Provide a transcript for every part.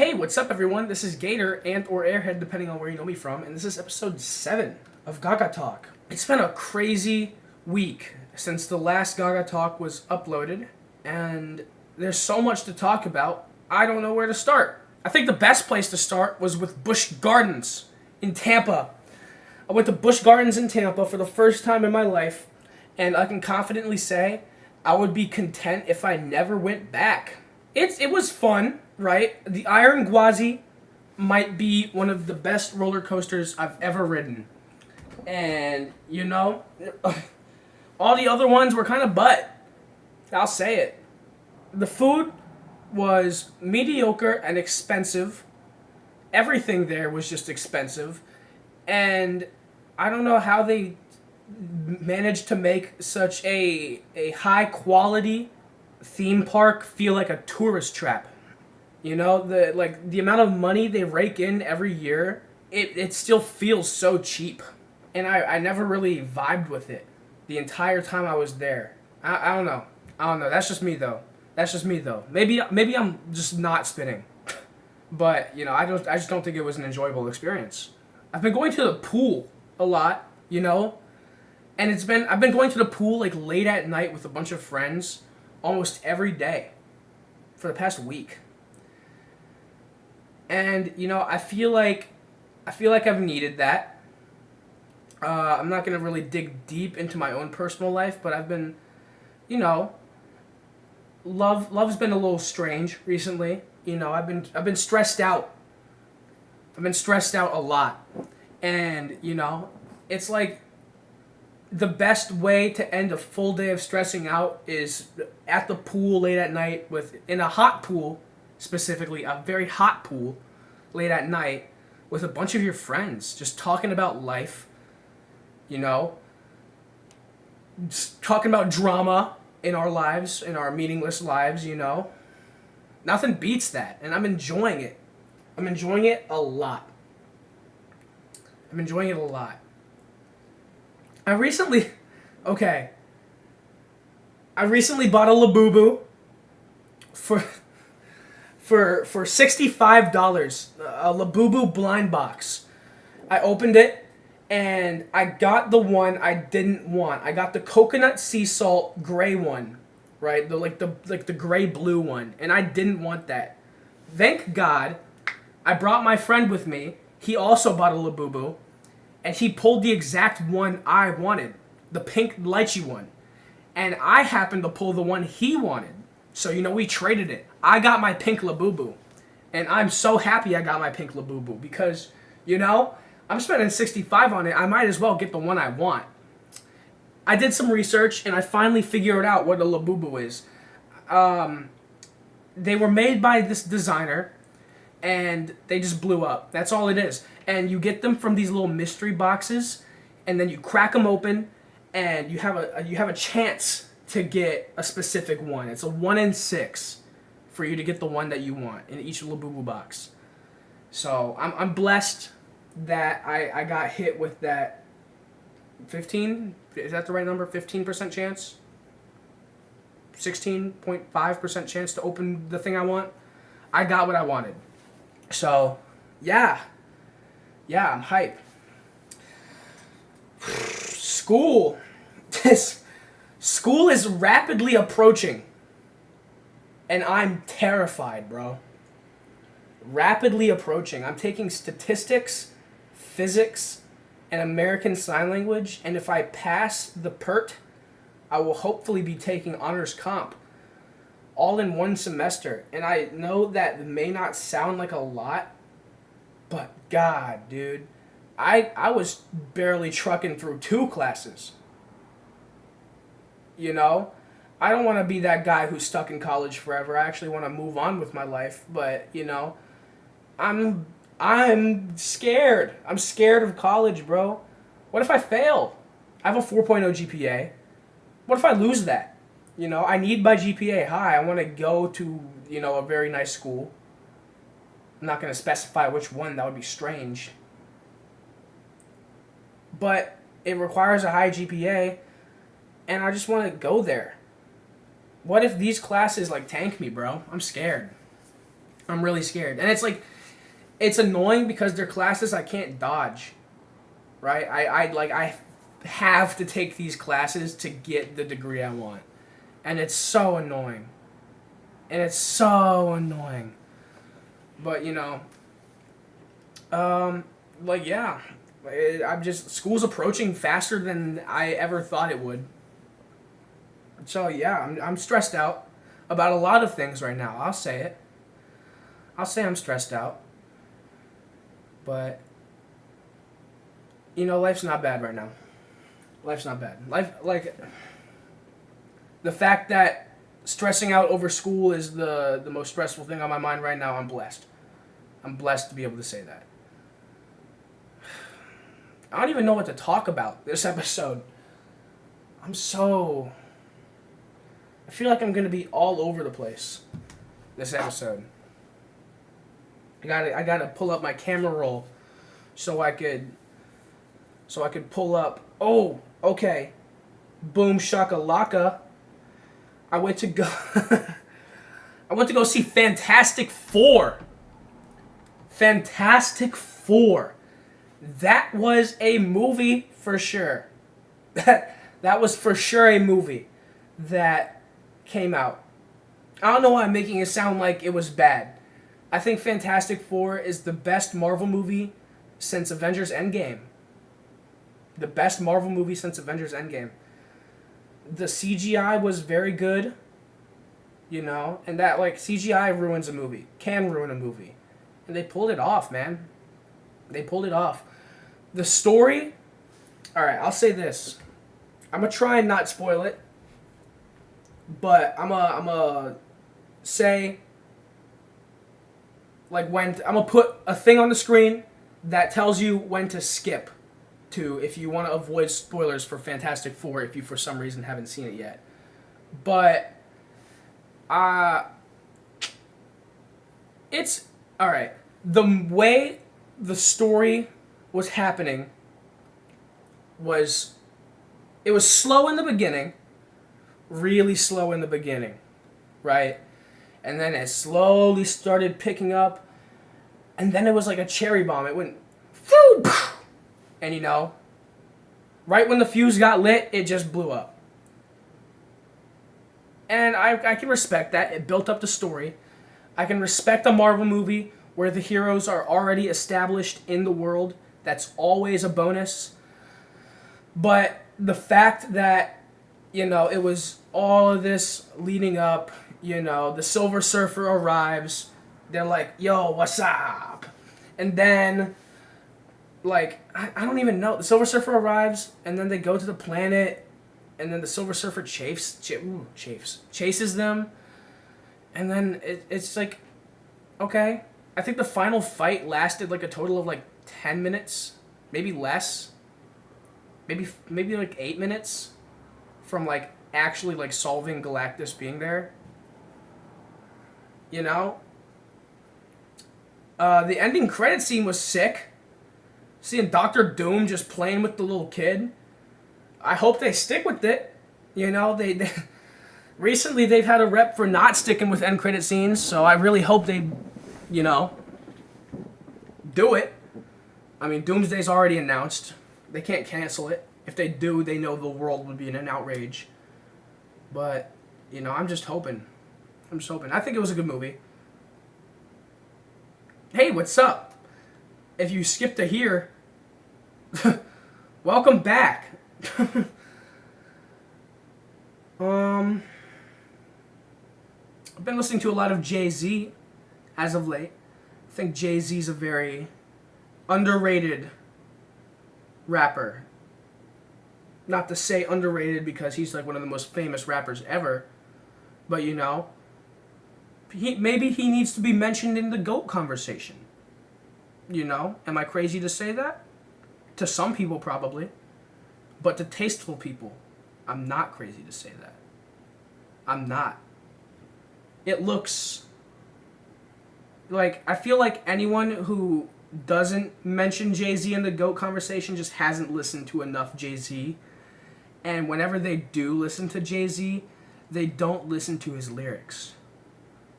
Hey, what's up, everyone? This is Gator and or Airhead, depending on where you know me from, and this is episode 7 of Gagatalk. It's been a crazy week since the last Gagatalk was uploaded, and there's so much to talk about, I don't know where to start. I think the best place to start was with Busch Gardens in Tampa. I went to Busch Gardens in Tampa for the first time in my life, and I can confidently say I would be content if I never went back. It was fun, right? The Iron Gwazi might be one of the best roller coasters I've ever ridden. And, all the other ones were kind of butt. I'll say it. The food was mediocre and expensive. Everything there was just expensive. And I don't know how they managed to make such a high quality theme park feel like a tourist trap. The amount of money they rake in every year, it still feels so cheap. And I never really vibed with it the entire time I was there. I don't know. That's just me though. Maybe I'm just not spinning. But, I just don't think it was an enjoyable experience. I've been going to the pool a lot, and I've been going to the pool like late at night with a bunch of friends almost every day for the past week. And I feel like I've needed that. I'm not gonna really dig deep into my own personal life, but I've been, love's been a little strange recently. I've been stressed out. I've been stressed out a lot, and it's like the best way to end a full day of stressing out is at the pool late at night in a hot pool, specifically a very hot pool late at night with a bunch of your friends just talking about life, just talking about drama in our lives, in our meaningless lives, Nothing beats that, and I'm enjoying it. I'm enjoying it a lot. I recently bought a Labubu for $65, a Labubu blind box. I opened it and I got the one I didn't want. I got the coconut sea salt gray one, right? The gray blue one, and I didn't want that. Thank God, I brought my friend with me. He also bought a Labubu. And he pulled the exact one I wanted, the pink lychee one. And I happened to pull the one he wanted. So, we traded it. I got my pink Labubu. And I'm so happy I got my pink Labubu because, I'm spending $65 on it. I might as well get the one I want. I did some research and I finally figured out what a Labubu is. They were made by this designer and they just blew up. That's all it is. And you get them from these little mystery boxes, and then you crack them open, and you have a chance to get a specific one. It's a 1 in 6 for you to get the one that you want in each Labubu box. So I'm blessed that I got hit with that 15. Is that the right number? 15% chance. 16.5% chance to open the thing I want. I got what I wanted. So, yeah, I'm hype. School is rapidly approaching, and I'm terrified, bro. Rapidly approaching. I'm taking statistics, physics, and American Sign Language, and if I pass the PERT, I will hopefully be taking honors comp all in one semester. And I know that may not sound like a lot, but God, dude, I was barely trucking through 2 classes. I don't want to be that guy who's stuck in college forever. I actually want to move on with my life, but I'm scared. I'm scared of college, bro. What if I fail? I have a 4.0 GPA. What if I lose that? I need my GPA high. I want to go to, a very nice school. I'm not going to specify which one. That would be strange. But it requires a high GPA, and I just want to go there. What if these classes, tank me, bro? I'm scared. I'm really scared. And it's like, it's annoying because they're classes I can't dodge. Right? I have to take these classes to get the degree I want. And it's so annoying. And it's so annoying. But, you know, like, yeah. I'm just, school's approaching faster than I ever thought it would. So, yeah, I'm stressed out about a lot of things right now. I'll say it. I'll say I'm stressed out. But, you know, life's not bad right now. Life's not bad. Life, like, the fact that stressing out over school is the most stressful thing on my mind right now, I'm blessed. I'm blessed to be able to say that. I don't even know what to talk about this episode. I feel like I'm going to be all over the place this episode. I gotta pull up my camera roll so I could pull up. Oh, okay. Boom shakalaka. I went to go see Fantastic Four. Fantastic Four. That was a movie for sure. That was for sure a movie that came out. I don't know why I'm making it sound like it was bad. I think Fantastic Four is the best Marvel movie since Avengers Endgame. The best Marvel movie since Avengers Endgame. The CGI was very good, you know, and that, like, CGI ruins a movie, can ruin a movie. And they pulled it off, man. They pulled it off. The story, alright, I'll say this. I'm gonna try and not spoil it, but I'm gonna say, like, when, I'm gonna put a thing on the screen that tells you when to skip to if you want to avoid spoilers for Fantastic Four if you for some reason haven't seen it yet. But it's alright. The way the story was happening was, it was slow in the beginning, really slow in the beginning, right? And then it slowly started picking up, and then it was like a cherry bomb. It went, phew, and you know, right when the fuse got lit, it just blew up. And I can respect that. It built up the story. I can respect a Marvel movie where the heroes are already established in the world. That's always a bonus. But the fact that, you know, it was all of this leading up, you know, the Silver Surfer arrives. They're like, yo, what's up? And then, like, I don't even know. The Silver Surfer arrives, and then they go to the planet, and then the Silver Surfer chases them. And then it's like, okay. I think the final fight lasted like a total of like 10 minutes, maybe less. Maybe like 8 minutes from like actually like solving Galactus being there. You know? The ending credit scene was sick. Seeing Doctor Doom just playing with the little kid. I hope they stick with it. You know, they recently they've had a rep for not sticking with end credit scenes, so I really hope they, you know, do it. I mean, Doomsday's already announced. They can't cancel it. If they do, they know the world would be in an outrage. But, you know, I'm just hoping. I think it was a good movie. Hey, what's up? If you skipped to here, welcome back. I've been listening to a lot of Jay-Z as of late. I think Jay-Z's a very underrated rapper. Not to say underrated because he's like one of the most famous rappers ever, but you know, maybe he needs to be mentioned in the GOAT conversation. You know, am I crazy to say that? To some people probably, but to tasteful people, I'm not crazy to say that. I'm not. It looks like, I feel like anyone who doesn't mention Jay-Z in the GOAT conversation just hasn't listened to enough Jay-Z. And whenever they do listen to Jay-Z, they don't listen to his lyrics.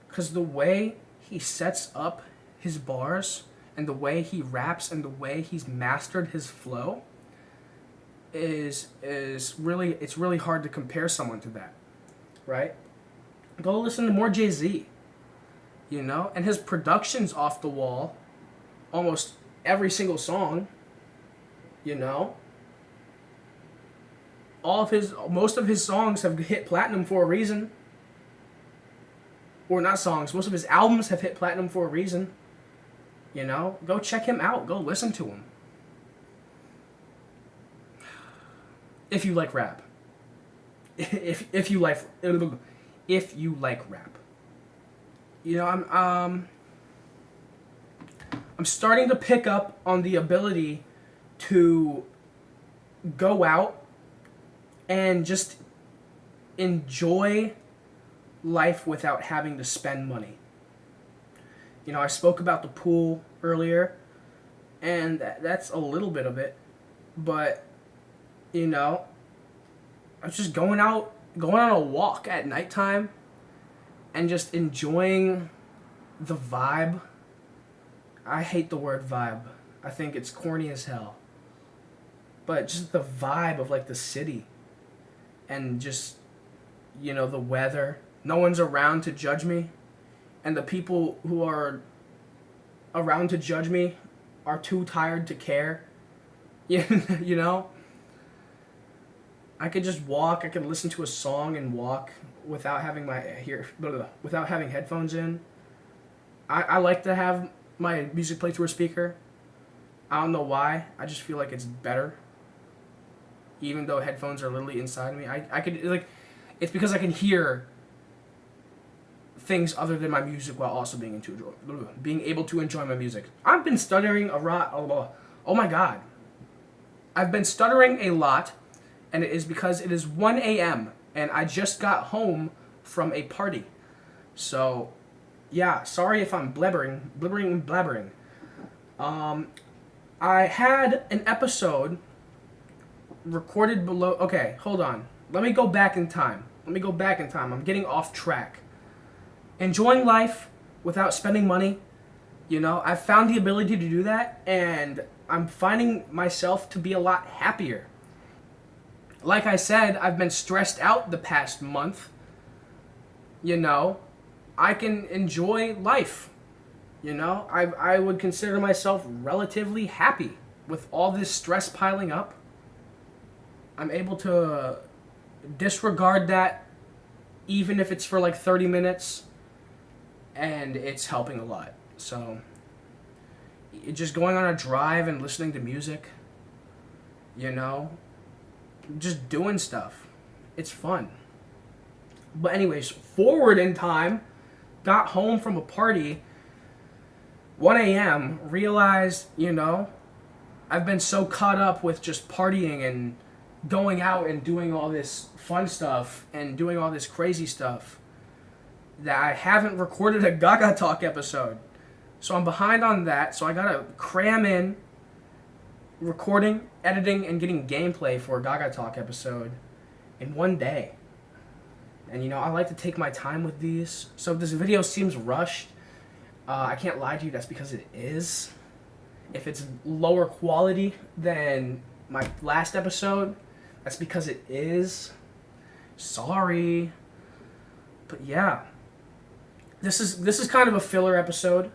Because the way he sets up his bars and the way he raps and the way he's mastered his flow is really, it's really hard to compare someone to that, right? Go listen to more Jay-Z, you know, and his production's off the wall, almost every single song, you know. Most of his songs have hit platinum for a reason. Or not songs, most of his albums have hit platinum for a reason. You know, go check him out. Go listen to him. If you like rap. If you like rap. You know, I'm starting to pick up on the ability to go out and just enjoy life without having to spend money. You know, I spoke about the pool earlier, and that's a little bit of it, but, you know, I'm just going on a walk at nighttime and just enjoying the vibe. I hate the word vibe. I think it's corny as hell. But just the vibe of, like, the city. And just, you know, the weather. No one's around to judge me. And the people who are around to judge me are too tired to care. You know? I could just walk. I could listen to a song and walk without having without having headphones in. I like to have my music play through a speaker. I don't know why. I just feel like it's better. Even though headphones are literally inside me, I could, like, it's because I can hear things other than my music while also being able to enjoy my music. I've been stuttering a lot. Oh my god, I've been stuttering a lot, and it is because it is 1 a.m. and I just got home from a party. So, yeah, sorry if I'm blabbering. I had an episode recorded below. Okay, hold on. Let me go back in time. I'm getting off track. Enjoying life without spending money. You know, I've found the ability to do that, and I'm finding myself to be a lot happier. Like I said, I've been stressed out the past month. You know, I can enjoy life. You know, I would consider myself relatively happy with all this stress piling up. I'm able to disregard that, even if it's for like 30 minutes, and it's helping a lot. So, just going on a drive and listening to music, you know, just doing stuff. It's fun. But anyways, forward in time, got home from a party, 1 a.m., realized, you know, I've been so caught up with just partying and going out and doing all this fun stuff and doing all this crazy stuff that I haven't recorded a Gagatalk episode. So I'm behind on that, so I gotta cram in recording, editing, and getting gameplay for a Gagatalk episode in one day. And, you know, I like to take my time with these. So if this video seems rushed, I can't lie to you, that's because it is. If it's lower quality than my last episode, that's because it is. Sorry. But yeah. This is kind of a filler episode.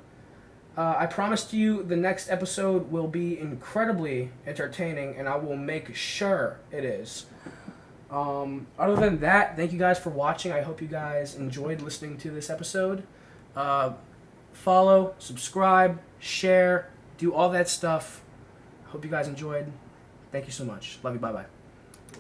I promised you the next episode will be incredibly entertaining, and I will make sure it is. Other than that, thank you guys for watching. I hope you guys enjoyed listening to this episode. Follow, subscribe, share, do all that stuff. Hope you guys enjoyed. Thank you so much. Love you. Bye-bye.